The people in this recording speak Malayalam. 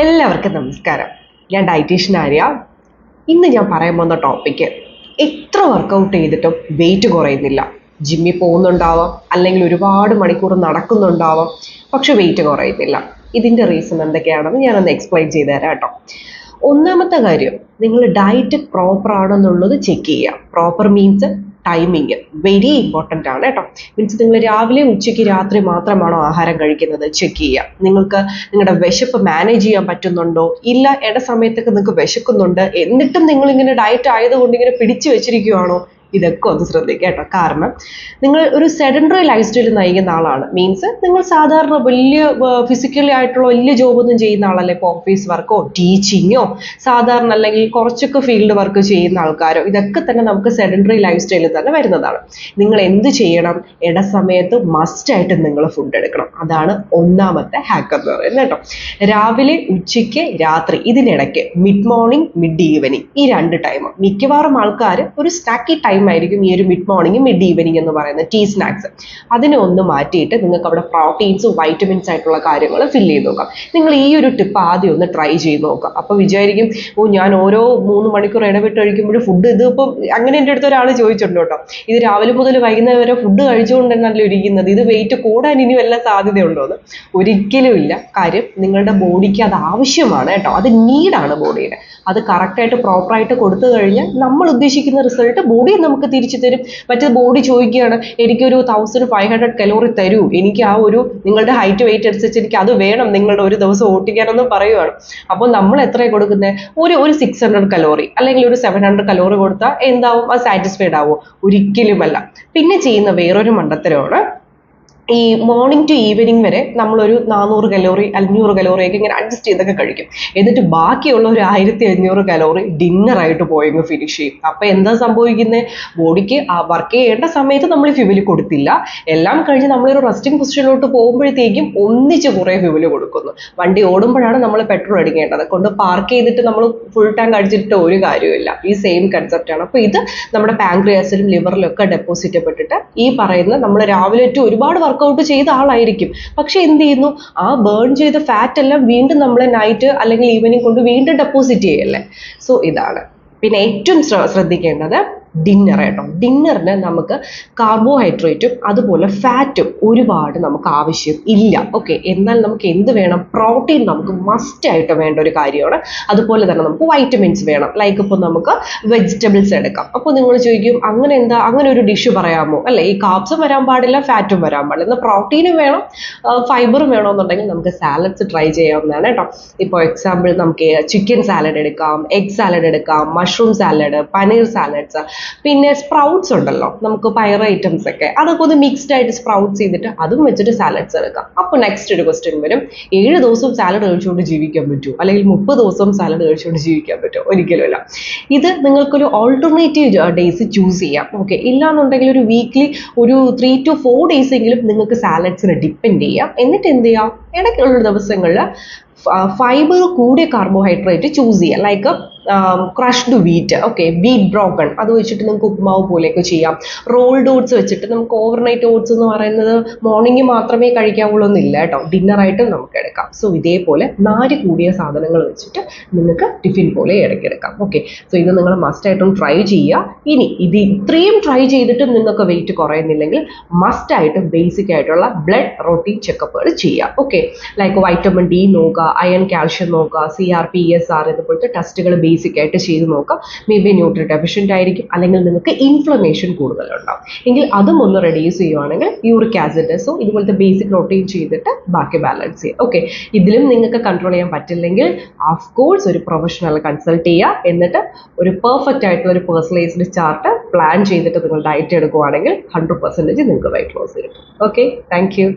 എല്ലാവർക്കും നമസ്കാരം. ഞാൻ ഡയറ്റീഷ്യൻ ആര്യ. ഇന്ന് ഞാൻ പറയാൻ പോകുന്ന ടോപ്പിക്ക്, എത്ര വർക്കൗട്ട് ചെയ്തിട്ടും വെയിറ്റ് കുറയുന്നില്ല. ജിമ്മിൽ പോകുന്നുണ്ടാവാം, അല്ലെങ്കിൽ ഒരുപാട് മണിക്കൂർ നടക്കുന്നുണ്ടാവാം, പക്ഷെ വെയിറ്റ് കുറയുന്നില്ല. ഇതിൻ്റെ റീസൺ എന്തൊക്കെയാണെന്ന് ഞാനൊന്ന് എക്സ്പ്ലെയിൻ ചെയ്തു തരാം കേട്ടോ. ഒന്നാമത്തെ കാര്യം, നിങ്ങൾ ഡയറ്റ് പ്രോപ്പർ ആണെന്നുള്ളത് ചെക്ക് ചെയ്യുക. Proper means timing very important ആണ് കേട്ടോ. മീൻസ് നിങ്ങൾ രാവിലെ ഉച്ചയ്ക്ക് രാത്രി മാത്രമാണോ ആഹാരം കഴിക്കുന്നത്, ചെക്ക് ചെയ്യുക. നിങ്ങൾക്ക് നിങ്ങളുടെ വിശപ്പ് മാനേജ് ചെയ്യാൻ പറ്റുന്നുണ്ടോ, ഇല്ല ഇട സമയത്തൊക്കെ നിങ്ങൾക്ക് വിശക്കുന്നുണ്ട് എന്നിട്ടും നിങ്ങളിങ്ങനെ ഡയറ്റ് ആയതുകൊണ്ട് ഇങ്ങനെ പിടിച്ചു വെച്ചിരിക്കുവാണോ, ഇതൊക്കെ ഒന്ന് ശ്രദ്ധിക്കുക കേട്ടോ. കാരണം നിങ്ങൾ ഒരു സെഡൻഡറി ലൈഫ് സ്റ്റൈൽ നയിക്കുന്ന ആളാണ്. മീൻസ് നിങ്ങൾ സാധാരണ വലിയ ഫിസിക്കലി ആയിട്ടുള്ള വലിയ ജോബൊന്നും ചെയ്യുന്ന ആളല്ല. ഇപ്പോൾ ഓഫീസ് വർക്കോ ടീച്ചിങ്ങോ സാധാരണ അല്ലെങ്കിൽ കുറച്ചൊക്കെ ഫീൽഡ് വർക്ക് ചെയ്യുന്ന ആൾക്കാരോ, ഇതൊക്കെ തന്നെ നമുക്ക് സെഡൻഡറി ലൈഫ് സ്റ്റൈലിൽ തന്നെ വരുന്നതാണ്. നിങ്ങൾ എന്ത് ചെയ്യണം, ഇടസമയത്ത് മസ്റ്റായിട്ട് നിങ്ങൾ ഫുഡ് എടുക്കണം. അതാണ് ഒന്നാമത്തെ ഹാക്ക് എന്ന് പറയുന്നത് കേട്ടോ. രാവിലെ ഉച്ചയ്ക്ക് രാത്രി ഇതിനിടയ്ക്ക് മിഡ് മോർണിംഗ് മിഡ് ഈവനിങ് ഈ രണ്ട് ടൈം മിക്കവാറും ആൾക്കാർ ഒരു സ്നാക്കി ടൈം ആയിരിക്കും ഈ ഒരു മിഡ് മോർണിംഗ് മിഡ് ഈവനിങ് എന്ന് പറയുന്നത് ടീ സ്നാക്സ്. അതിനെ ഒന്ന് മാറ്റിയിട്ട് നിങ്ങൾക്ക് അവിടെ പ്രോട്ടീൻസും വൈറ്റമിൻസ് ആയിട്ടുള്ള കാര്യങ്ങൾ ഫില്ല് ചെയ്ത് നോക്കാം. നിങ്ങൾ ഈ ഒരു ടിപ്പ് ആദ്യം ഒന്ന് ട്രൈ ചെയ്ത് നോക്കാം. അപ്പോൾ വിചാരിക്കും, ഞാൻ ഓരോ 3 മണിക്കൂർ ഇടവിട്ട് കഴിക്കുമ്പോഴും ഫുഡ് ഇതിപ്പം അങ്ങനെ എൻ്റെ അടുത്ത് ഒരാൾ ചോദിച്ചിട്ടുണ്ട് കേട്ടോ, ഇത് രാവിലെ മുതൽ വൈകുന്നേരം വരെ ഫുഡ് കഴിച്ചുകൊണ്ട് തന്നെയല്ലേ ഇരിക്കുന്നത്, ഇത് വെയിറ്റ് കൂടാൻ ഇനി വല്ല സാധ്യതയുണ്ടോ എന്ന്. ഒരിക്കലും ഇല്ല. കാര്യം നിങ്ങളുടെ ബോഡിക്ക് അത് ആവശ്യമാണ് കേട്ടോ, അത് നീഡാണ് ബോഡിയുടെ. അത് കറക്റ്റായിട്ട് പ്രോപ്പറായിട്ട് കൊടുത്തു കഴിഞ്ഞാൽ നമ്മൾ ഉദ്ദേശിക്കുന്ന റിസൾട്ട് ബോഡി നമുക്ക് തിരിച്ചു തരും. മറ്റേത് ബോഡി ചോദിക്കുകയാണ്, എനിക്കൊരു 1500 കലോറി തരൂ, എനിക്ക് ആ ഒരു നിങ്ങളുടെ ഹൈറ്റ് വെയിറ്റ് അനുസരിച്ച് എനിക്ക് അത് വേണം നിങ്ങളുടെ ഒരു ദിവസം ഓട്ടിക്കാനെന്ന് പറയുകയാണ്. അപ്പോൾ നമ്മൾ എത്രയാണ് കൊടുക്കുന്നത്, ഒരു 600 കലോറി അല്ലെങ്കിൽ ഒരു 700 കലോറി കൊടുത്താൽ എന്താവും, അത് സാറ്റിസ്ഫൈഡ് ആവുമോ? ഒരിക്കലുമല്ല. പിന്നെ ചെയ്യുന്ന വേറൊരു മണ്ടത്തരമാണ്, ഈ മോർണിംഗ് ടു ഈവനിങ് വരെ നമ്മളൊരു 400 കലോറി 500 കലോറിയൊക്കെ ഇങ്ങനെ അഡ്ജസ്റ്റ് ചെയ്തൊക്കെ കഴിക്കും. എന്നിട്ട് ബാക്കിയുള്ള ഒരു 1500 കലോറി ഡിന്നറായിട്ട് പോയെങ്കിൽ ഫിനിഷ് ചെയ്യും. അപ്പോൾ എന്താ സംഭവിക്കുന്നത്, ബോഡിക്ക് ആ വർക്ക് ചെയ്യേണ്ട സമയത്ത് നമ്മൾ ഫ്യൂവൽ കൊടുത്തില്ല, എല്ലാം കഴിഞ്ഞ് നമ്മളൊരു റെസ്റ്റിംഗ് പൊസിഷനിലോട്ട് പോകുമ്പോഴത്തേക്കും ഒന്നിച്ച് കുറേ ഫ്യൂവൽ കൊടുക്കുന്നു. വണ്ടി ഓടുമ്പോഴാണ് നമ്മൾ പെട്രോൾ അടിക്കേണ്ടത്, കൊണ്ട് പാർക്ക് ചെയ്തിട്ട് നമ്മൾ ഫുൾ ടാങ്ക് അടിച്ചിട്ട് ഒരു കാര്യമില്ല. ഈ സെയിം കൺസെപ്റ്റാണ്. അപ്പോൾ ഇത് നമ്മുടെ പാൻക്രിയാസിലും ലിവറിലും ഒക്കെ ഡെപ്പോസിറ്റ് ചെയ്യപ്പെട്ടിട്ട് ഈ പറയുന്ന നമ്മൾ രാവിലെ ടു ഒരുപാട് വർക്കൗട്ട് ചെയ്ത ആളായിരിക്കും, പക്ഷെ എന്ത് ചെയ്യുന്നു, ആ ബേൺ ചെയ്ത ഫാറ്റ് എല്ലാം വീണ്ടും നമ്മൾ നൈറ്റ് അല്ലെങ്കിൽ ഈവനിങ് കൊണ്ട് വീണ്ടും ഡെപ്പോസിറ്റ് ചെയ്യല്ലേ. സോ ഇതാണ്. പിന്നെ ഏറ്റവും ശ്രദ്ധിക്കേണ്ടത് ഡിന്നർ കേട്ടോ. ഡിന്നറിന് നമുക്ക് കാർബോഹൈഡ്രേറ്റും അതുപോലെ ഫാറ്റും ഒരുപാട് നമുക്ക് ആവശ്യം ഇല്ല. ഓക്കെ, എന്നാൽ നമുക്ക് എന്ത് വേണം, പ്രോട്ടീൻ നമുക്ക് മസ്റ്റായിട്ട് വേണ്ട ഒരു കാര്യമാണ്. അതുപോലെ തന്നെ നമുക്ക് വൈറ്റമിൻസ് വേണം. ലൈക്ക് ഇപ്പോൾ നമുക്ക് വെജിറ്റബിൾസ് എടുക്കാം. അപ്പോൾ നിങ്ങൾ ചോദിക്കും, അങ്ങനെ എന്താ, അങ്ങനെ ഒരു ഡിഷ് പറയാമോ? അല്ലേ, ഈ കാർബ്സും വരാൻ പാടില്ല, ഫാറ്റും വരാൻ പാടില്ല, എന്നാൽ പ്രോട്ടീനും വേണം ഫൈബറും വേണമെന്നുണ്ടെങ്കിൽ നമുക്ക് സാലഡ്സ് ട്രൈ ചെയ്യാവുന്നതാണ് കേട്ടോ. ഇപ്പോൾ എക്സാമ്പിൾ നമുക്ക് ചിക്കൻ സാലഡ് എടുക്കാം, എഗ് സാലഡ് എടുക്കാം, മഷ്റൂം സാലഡ്, പനീർ സാലഡ്സ്, പിന്നെ സ്പ്രൗട്ട്സ് ഉണ്ടല്ലോ, നമുക്ക് പയർ ഐറ്റംസ് ഒക്കെ, അതൊക്കെ ഒന്ന് മിക്സ്ഡ് ആയിട്ട് സ്പ്രൗട്ട്സ് ചെയ്തിട്ട് അതും വെച്ചിട്ട് സാലഡ്സ് എടുക്കാം. അപ്പോൾ നെക്സ്റ്റ് ഒരു ക്വസ്റ്റ്യൻ വരും, 7 ദിവസവും സാലഡ് കഴിച്ചുകൊണ്ട് ജീവിക്കാൻ പറ്റുമോ, അല്ലെങ്കിൽ 30 ദിവസവും സാലഡ് കഴിച്ചുകൊണ്ട് ജീവിക്കാൻ പറ്റുമോ? ഒരിക്കലുമില്ല. ഇത് നിങ്ങൾക്കൊരു ഓൾട്ടർനേറ്റീവ് ഡേയ്സ് ചൂസ് ചെയ്യാം. ഓക്കെ, ഇല്ലാന്നുണ്ടെങ്കിൽ ഒരു വീക്ക്ലി ഒരു 3 to 4 ഡേയ്സ് എങ്കിലും നിങ്ങൾക്ക് സാലഡ്സിനെ ഡിപ്പെൻഡ് ചെയ്യാം. എന്നിട്ട് എന്ത് ചെയ്യാം, ഇടയ്ക്കുള്ള ദിവസങ്ങളിൽ ഫൈബർ കൂടിയ കാർബോഹൈഡ്രേറ്റ് ചൂസ് ചെയ്യുക. Like crushed wheat, okay, wheat broken, അത് വെച്ചിട്ട് നമുക്ക് ഉപ്പുമാവ് പോലെയൊക്കെ ചെയ്യാം. റോൾഡ് ഓട്സ് വെച്ചിട്ട് നമുക്ക് ഓവർനൈറ്റ് ഓട്സ് എന്ന് പറയുന്നത് മോർണിംഗ് മാത്രമേ കഴിക്കാവുള്ളൂ എന്നില്ല കേട്ടോ, ഡിന്നറായിട്ടും നമുക്ക് എടുക്കാം. സോ ഇതേപോലെ നാര് കൂടിയ സാധനങ്ങൾ വെച്ചിട്ട് നിങ്ങൾക്ക് ടിഫിൻ പോലെ ഇടയ്ക്കെടുക്കാം. ഓക്കെ, സോ ഇത് നിങ്ങൾ മസ്റ്റായിട്ടും ട്രൈ ചെയ്യുക. ഇനി ഇത് ഇത്രയും ട്രൈ ചെയ്തിട്ടും നിങ്ങൾക്ക് വെയിറ്റ് കുറയുന്നില്ലെങ്കിൽ മസ്റ്റായിട്ടും ബേസിക് ആയിട്ടുള്ള ബ്ലഡ് റൊട്ടീൻ ചെക്കപ്പുകൾ ചെയ്യുക. ഓക്കെ, ലൈക്ക് വൈറ്റമിൻ ഡി നോക്കുക, അയൺ കാൽഷ്യം നോക്കുക, CR PSR ഇതുപോലത്തെ ടെസ്റ്റുകൾ ബേസിക് ആയിട്ട് ചെയ്ത് നോക്കാം. മേ ബി ന്യൂട്രി ഡെഫിഷ്യൻ്റ് ആയിരിക്കും, അല്ലെങ്കിൽ നിങ്ങൾക്ക് ഇൻഫ്ലമേഷൻ കൂടുതലുണ്ടാവും. എങ്കിൽ അതും ഒന്ന് റെഡ്യൂസ് ചെയ്യുവാണെങ്കിൽ യൂറിക് ആസിഡ്, സോ ഇതുപോലത്തെ ബേസിക് റൊട്ടീൻ ചെയ്തിട്ട് ബാക്കി ബാലൻസ് ചെയ്യുക. ഓക്കെ, ഇതിലും നിങ്ങൾക്ക് കൺട്രോൾ ചെയ്യാൻ പറ്റില്ലെങ്കിൽ ഓഫ് കോഴ്സ് ഒരു പ്രൊഫഷണൽ കൺസൾട്ട് ചെയ്യുക. എന്നിട്ട് ഒരു പെർഫെക്റ്റ് ആയിട്ടുള്ള ഒരു പേഴ്സണലൈസ്ഡ് ചാർട്ട് പ്ലാൻ ചെയ്തിട്ട് നിങ്ങൾ ഡയറ്റ് എടുക്കുവാണെങ്കിൽ 100% നിങ്ങൾക്ക് വെയിറ്റ് ലോസ് കിട്ടും. Okay, thank you.